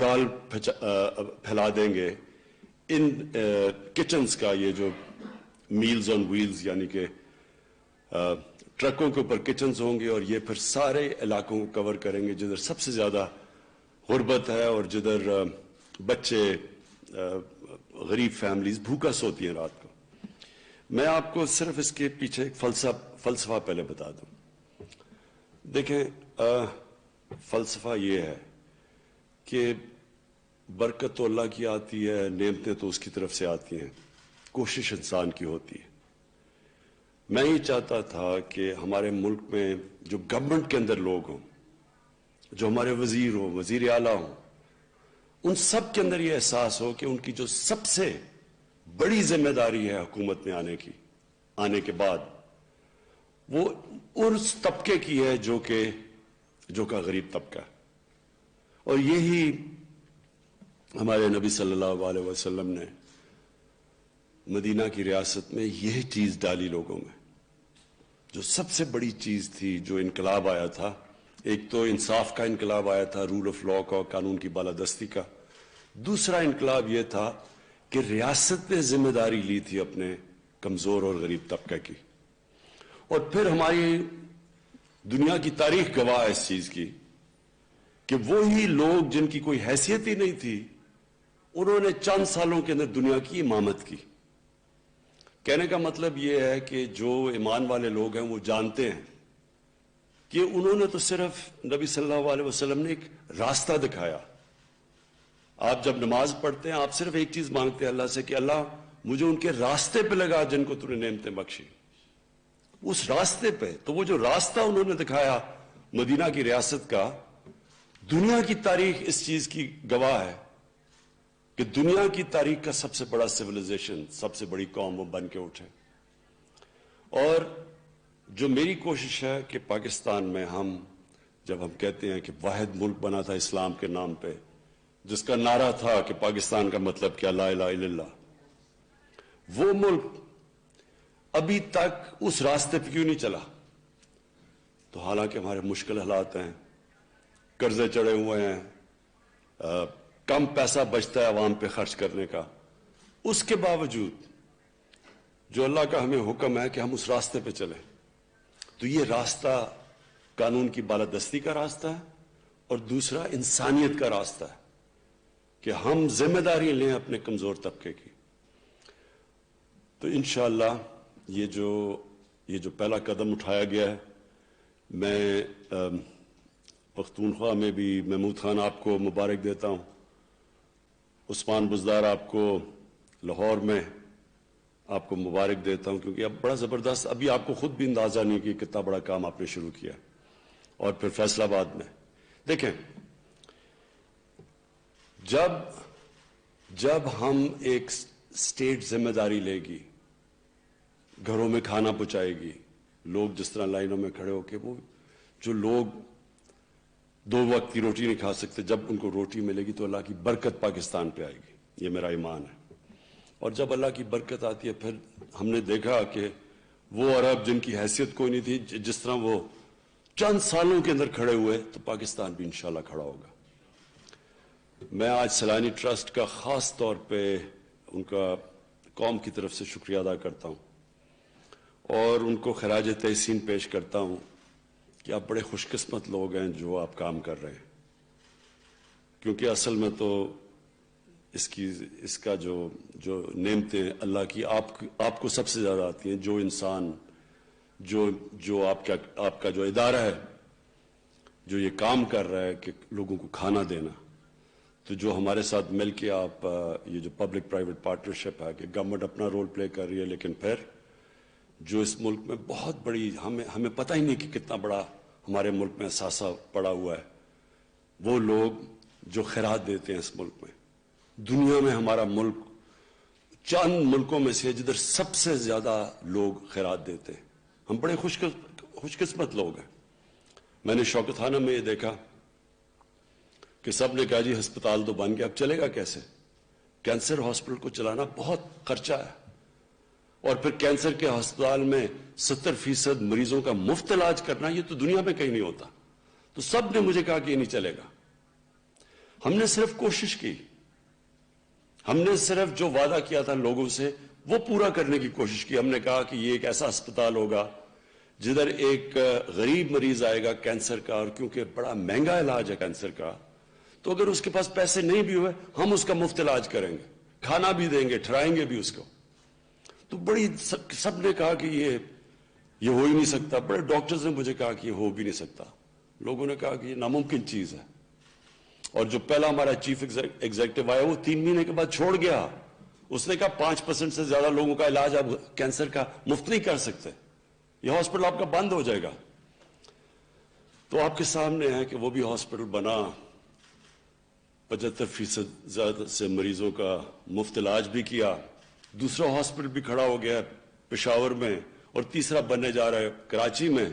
بکال پھیلا دیں گے ان کچنز کا، یہ جو میلز آن ویلز یعنی کہ ٹرکوں کے اوپر کچنز ہوں گے، اور یہ پھر سارے علاقوں کو کور کریں گے جدھر سب سے زیادہ غربت ہے اور جدھر بچے غریب فیملیز بھوکا سوتی ہیں رات کو۔ میں آپ کو صرف اس کے پیچھے ایک فلسفہ پہلے بتا دوں۔ دیکھیں، فلسفہ یہ ہے کہ برکت تو اللہ کی آتی ہے، نعمتیں تو اس کی طرف سے آتی ہیں، کوشش انسان کی ہوتی ہے۔ میں یہ چاہتا تھا کہ ہمارے ملک میں جو گورنمنٹ کے اندر لوگ ہوں، جو ہمارے وزیر ہوں، وزیر اعلیٰ ہوں، ان سب کے اندر یہ احساس ہو کہ ان کی جو سب سے بڑی ذمہ داری ہے حکومت میں آنے کے بعد، وہ اس طبقے کی ہے جو کہ غریب طبقہ ہے۔ اور یہی ہمارے نبی صلی اللہ علیہ وسلم نے مدینہ کی ریاست میں یہ چیز ڈالی لوگوں میں، جو سب سے بڑی چیز تھی، جو انقلاب آیا تھا۔ ایک تو انصاف کا انقلاب آیا تھا، رول آف لا کا، قانون کی بالادستی کا۔ دوسرا انقلاب یہ تھا کہ ریاست نے ذمہ داری لی تھی اپنے کمزور اور غریب طبقے کی۔ اور پھر ہماری دنیا کی تاریخ گواہ ہے اس چیز کی کہ وہی لوگ جن کی کوئی حیثیت ہی نہیں تھی، انہوں نے چند سالوں کے اندر دنیا کی امامت کی۔ کہنے کا مطلب یہ ہے کہ جو ایمان والے لوگ ہیں وہ جانتے ہیں کہ انہوں نے تو صرف نبی صلی اللہ علیہ وسلم نے ایک راستہ دکھایا۔ آپ جب نماز پڑھتے ہیں، آپ صرف ایک چیز مانگتے ہیں اللہ سے کہ اللہ مجھے ان کے راستے پہ لگا جن کو تو نے نعمتیں بخشی، اس راستے پہ۔ تو وہ جو راستہ انہوں نے دکھایا مدینہ کی ریاست کا، دنیا کی تاریخ اس چیز کی گواہ ہے کہ دنیا کی تاریخ کا سب سے بڑا سویلائزیشن، سب سے بڑی قوم وہ بن کے اٹھے۔ اور جو میری کوشش ہے کہ پاکستان میں جب ہم کہتے ہیں کہ واحد ملک بنا تھا اسلام کے نام پہ، جس کا نعرہ تھا کہ پاکستان کا مطلب کیا، لا الہ الا اللہ، وہ ملک ابھی تک اس راستے پہ کیوں نہیں چلا؟ تو حالانکہ ہمارے مشکل حالات ہیں، قرضے چڑھے ہوئے ہیں، کم پیسہ بچتا ہے عوام پہ خرچ کرنے کا، اس کے باوجود جو اللہ کا ہمیں حکم ہے کہ ہم اس راستے پہ چلیں، تو یہ راستہ قانون کی بالادستی کا راستہ ہے، اور دوسرا انسانیت کا راستہ ہے کہ ہم ذمہ داری لیں اپنے کمزور طبقے کی۔ تو انشاءاللہ یہ جو پہلا قدم اٹھایا گیا ہے، میں پختونخوا میں بھی محمود خان آپ کو مبارک دیتا ہوں، عثمان بزدار آپ کو لاہور میں آپ کو مبارک دیتا ہوں، کیونکہ اب بڑا زبردست، ابھی آپ کو خود بھی اندازہ نہیں کہ کتنا بڑا کام آپ نے شروع کیا۔ اور پھر فیصل آباد میں دیکھیں، جب ہم ایک اسٹیٹ ذمہ داری لے گی، گھروں میں کھانا پہنچائے گی، لوگ جس طرح لائنوں میں کھڑے ہو کے، وہ جو لوگ 2 وقت کی روٹی نہیں کھا سکتے، جب ان کو روٹی ملے گی تو اللہ کی برکت پاکستان پہ آئے گی، یہ میرا ایمان ہے۔ اور جب اللہ کی برکت آتی ہے، پھر ہم نے دیکھا کہ وہ عرب جن کی حیثیت کوئی نہیں تھی، جس طرح وہ چند سالوں کے اندر کھڑے ہوئے، تو پاکستان بھی انشاءاللہ کھڑا ہوگا۔ میں آج سیلانی ٹرسٹ کا خاص طور پہ ان کا قوم کی طرف سے شکریہ ادا کرتا ہوں، اور ان کو خراج تحسین پیش کرتا ہوں کہ آپ بڑے خوش قسمت لوگ ہیں جو آپ کام کر رہے ہیں، کیونکہ اصل میں تو اس کا جو نعمتیں اللہ کی آپ کو سب سے زیادہ آتی ہیں۔ جو انسان جو آپ کا جو ادارہ ہے، جو یہ کام کر رہا ہے کہ لوگوں کو کھانا دینا، تو جو ہمارے ساتھ مل کے آپ یہ جو پبلک پرائیویٹ پارٹنرشپ ہے کہ گورنمنٹ اپنا رول پلے کر رہی ہے، لیکن پھر جو اس ملک میں بہت بڑی، ہمیں پتہ ہی نہیں کہ کتنا بڑا ہمارے ملک میں اثاثہ پڑا ہوا ہے، وہ لوگ جو خیرات دیتے ہیں اس ملک میں۔ دنیا میں ہمارا ملک چند ملکوں میں سے جدھر سب سے زیادہ لوگ خیرات دیتے ہیں۔ ہم بڑے خوش قسمت لوگ ہیں۔ میں نے شوکت خانہ میں یہ دیکھا کہ سب نے کہا جی ہسپتال تو بن گیا، اب چلے گا کیسے؟ کینسر ہاسپٹل کو چلانا بہت خرچہ ہے، اور پھر کینسر کے ہسپتال میں 70% مریضوں کا مفت علاج کرنا، یہ تو دنیا میں کہیں نہیں ہوتا۔ تو سب نے مجھے کہا کہ یہ نہیں چلے گا۔ ہم نے صرف کوشش کی, ہم نے صرف جو وعدہ کیا تھا لوگوں سے وہ پورا کرنے کی کوشش کی. ہم نے کہا کہ یہ ایک ایسا اسپتال ہوگا جدھر ایک غریب مریض آئے گا کینسر کا, اور کیونکہ بڑا مہنگا علاج ہے کینسر کا, تو اگر اس کے پاس پیسے نہیں بھی ہوئے ہم اس کا مفت علاج کریں گے, کھانا بھی دیں گے, ٹھہرائیں گے بھی اس کو. تو بڑی سب نے کہا کہ یہ ہو ہی نہیں سکتا. بڑے ڈاکٹرز نے مجھے کہا کہ یہ ہو بھی نہیں سکتا. لوگوں نے کہا کہ یہ ناممکن چیز ہے. اور جو پہلا ہمارا چیف ایگزیکٹو آیا وہ 3 مہینے کے بعد چھوڑ گیا. اس نے کہا 5% سے زیادہ لوگوں کا علاج آپ کینسر کا مفت نہیں کر سکتے, یہ ہاسپٹل آپ کا بند ہو جائے گا. تو آپ کے سامنے ہے کہ وہ بھی ہاسپٹل بنا, 75% زیادہ سے مریضوں کا مفت علاج بھی کیا. دوسرا ہاسپٹل بھی کھڑا ہو گیا پشاور میں, اور تیسرا بننے جا رہا ہے کراچی میں.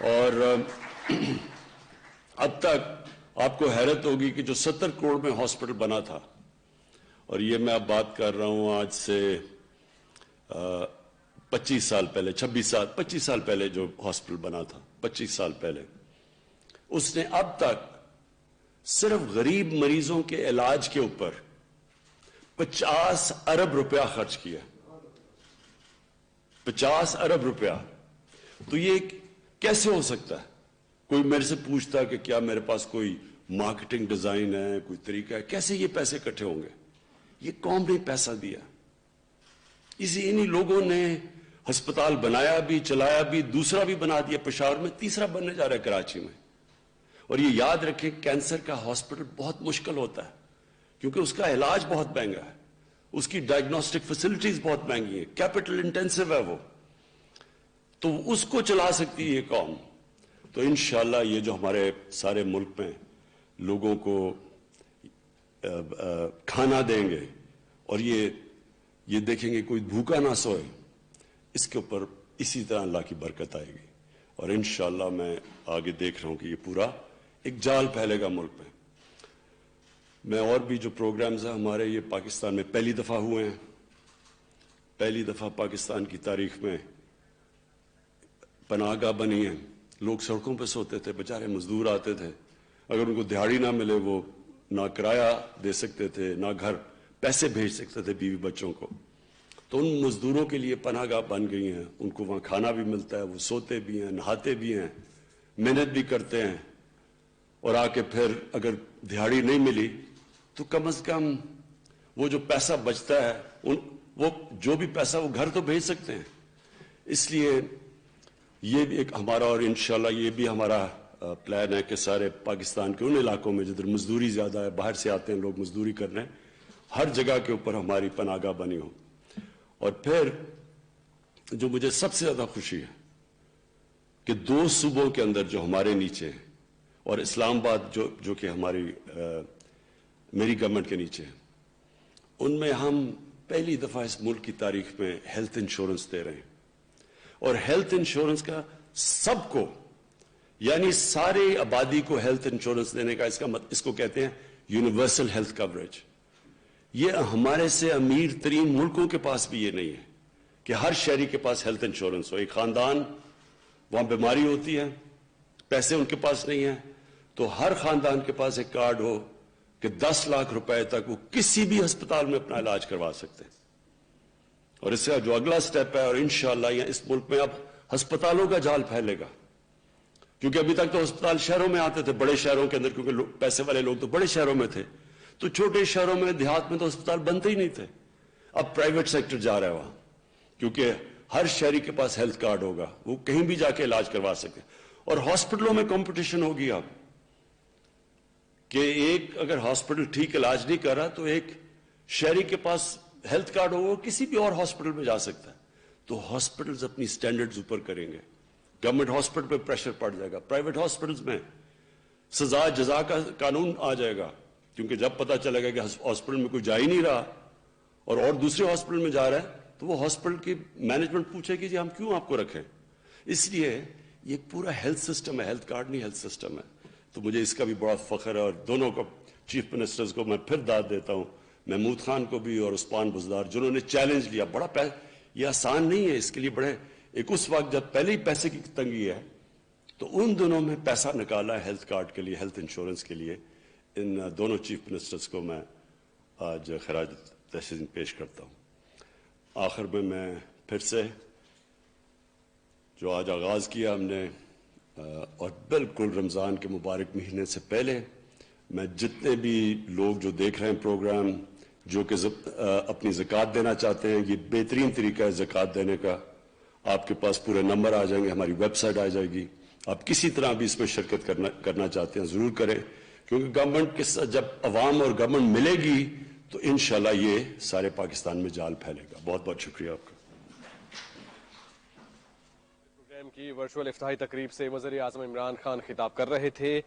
اور اب تک آپ کو حیرت ہوگی کہ جو 70 کروڑ میں ہاسپٹل بنا تھا, اور یہ میں اب بات کر رہا ہوں آج سے 25 سال پہلے, 25 سال پہلے جو ہاسپٹل بنا تھا, 25 سال پہلے, اس نے اب تک صرف غریب مریضوں کے علاج کے اوپر 50 ارب روپیہ خرچ کیا. 50 ارب روپیہ. تو یہ کیسے ہو سکتا ہے؟ کوئی میرے سے پوچھتا کہ کیا میرے پاس کوئی مارکیٹنگ ڈیزائن ہے, کوئی طریقہ ہے, کیسے یہ پیسے اکٹھے ہوں گے؟ یہ قوم نے پیسہ دیا, انہی لوگوں نے ہسپتال بنایا بھی, چلایا بھی, دوسرا بھی بنا دیا پشاور میں, تیسرا بننے جا رہا ہے کراچی میں. اور یہ یاد رکھیں کینسر کا ہاسپٹل بہت مشکل ہوتا ہے کیونکہ اس کا علاج بہت مہنگا ہے, اس کی ڈائگنوسٹک فیسلٹیز بہت مہنگی ہیں, کیپٹل انٹینسو ہے وہ, تو اس کو چلا سکتی ہے یہ قوم. تو انشاءاللہ یہ جو ہمارے سارے ملک میں لوگوں کو کھانا دیں گے اور یہ دیکھیں گے کوئی بھوکا نہ سوئے, اس کے اوپر اسی طرح اللہ کی برکت آئے گی. اور انشاءاللہ میں آگے دیکھ رہا ہوں کہ یہ پورا ایک جال پھیلے گا ملک میں. میں اور بھی جو پروگرامز ہیں ہمارے, یہ پاکستان میں پہلی دفعہ ہوئے ہیں. پہلی دفعہ پاکستان کی تاریخ میں پناہ گاہ بنی ہے. لوگ سڑکوں پہ سوتے تھے, بیچارے مزدور آتے تھے, اگر ان کو دہاڑی نہ ملے وہ نہ کرایہ دے سکتے تھے, نہ گھر پیسے بھیج سکتے تھے بیوی بچوں کو. تو ان مزدوروں کے لیے پناہ گاہ بن گئی ہیں, ان کو وہاں کھانا بھی ملتا ہے, وہ سوتے بھی ہیں, نہاتے بھی ہیں, محنت بھی کرتے ہیں, اور آ کے پھر اگر دہاڑی نہیں ملی تو کم از کم وہ جو پیسہ بچتا ہے وہ جو بھی پیسہ وہ گھر تو بھیج سکتے ہیں. اس لیے یہ بھی ایک ہمارا, اور انشاءاللہ یہ بھی ہمارا پلان ہے کہ سارے پاکستان کے ان علاقوں میں جدھر مزدوری زیادہ ہے, باہر سے آتے ہیں لوگ مزدوری کرنے, ہر جگہ کے اوپر ہماری پناہ گاہ بنی ہو. اور پھر جو مجھے سب سے زیادہ خوشی ہے کہ 2 صوبوں کے اندر جو ہمارے نیچے ہیں, اور اسلام آباد جو کہ ہماری میری گورنمنٹ کے نیچے ہے, ان میں ہم پہلی دفعہ اس ملک کی تاریخ میں ہیلتھ انشورنس دے رہے ہیں. اور ہیلتھ انشورنس کا سب کو, یعنی ساری آبادی کو ہیلتھ انشورنس دینے کا, اس کو کہتے ہیں یونیورسل ہیلتھ کوریج. یہ ہمارے سے امیر ترین ملکوں کے پاس بھی یہ نہیں ہے کہ ہر شہری کے پاس ہیلتھ انشورنس ہو. ایک خاندان وہاں بیماری ہوتی ہے, پیسے ان کے پاس نہیں ہیں, تو ہر خاندان کے پاس ایک کارڈ ہو کہ 10 لاکھ روپے تک وہ کسی بھی ہسپتال میں اپنا علاج کروا سکتے ہیں. اور اس سے جو اگلا سٹیپ ہے, اور انشاءاللہ یہ اس ملک میں اب ہسپتالوں کا جال پھیلے گا, کیونکہ ابھی تک تو ہسپتال شہروں میں آتے تھے, بڑے شہروں کے اندر, کیونکہ پیسے والے لوگ تو بڑے شہروں میں تھے, تو چھوٹے شہروں میں, دیہات میں تو ہسپتال بنتے ہی نہیں تھے. اب پرائیویٹ سیکٹر جا رہا ہے وہاں, کیونکہ ہر شہری کے پاس ہیلتھ کارڈ ہوگا, وہ کہیں بھی جا کے علاج کروا سکے. اور ہاسپٹلوں میں کمپٹیشن ہوگی اب کہ ایک اگر ہاسپٹل ٹھیک علاج نہیں کر رہا تو ایک شہری کے پاس ہیلتھ کارڈ ہوگا, کسی بھی اور ہاسپٹل میں جا سکتا ہے. تو ہاسپٹلز اپنی سٹینڈرڈز اوپر کریں گے, گورنمنٹ ہاسپٹل پہ پریشر پڑ جائے گا, پرائیویٹ ہاسپٹلز میں سزا جزا کا قانون آ جائے گا, کیونکہ جب پتہ چلے گا کہ ہاسپٹل میں کوئی جا ہی نہیں رہا اور دوسرے ہاسپٹل میں جا رہا ہے, تو وہ ہاسپٹل کی مینجمنٹ پوچھے گی جی ہم کیوں آپ کو رکھیں. اس لیے یہ ایک پورا ہیلتھ سسٹم ہے, ہیلتھ کارڈ نہیں, ہیلتھ سسٹم ہے. تو مجھے اس کا بھی بڑا فخر ہے, اور دونوں کو چیف منسٹرز کو میں پھر داد دیتا ہوں, محمود خان کو بھی اور عثمان بزدار, جنہوں نے چیلنج لیا. بڑا یہ آسان نہیں ہے, اس کے لیے بڑے ایک اس وقت جب پہلے ہی پیسے کی تنگی ہے, تو ان دنوں میں پیسہ نکالا ہیلتھ کارڈ کے لیے, ہیلتھ انشورنس کے لیے. ان دونوں چیف منسٹرز کو میں آج خراج تحسین پیش کرتا ہوں. آخر میں پھر سے جو آج آغاز کیا ہم نے اور بالکل رمضان کے مبارک مہینے سے پہلے میں جتنے بھی لوگ جو دیکھ رہے ہیں پروگرام جو کہ اپنی زکوٰۃ دینا چاہتے ہیں, یہ بہترین طریقہ ہے زکوٰۃ دینے کا. آپ کے پاس پورے نمبر آ جائیں گے, ہماری ویب سائٹ آ جائے گی. آپ کسی طرح بھی اس میں شرکت کرنا چاہتے ہیں ضرور کریں, کیونکہ گورنمنٹ کے ساتھ جب عوام اور گورنمنٹ ملے گی تو انشاءاللہ یہ سارے پاکستان میں جال پھیلے گا. بہت بہت شکریہ آپ کا. پروگرام کی ورچوئل افتتاحی تقریب سے وزیر اعظم عمران خان خطاب کر رہے تھے.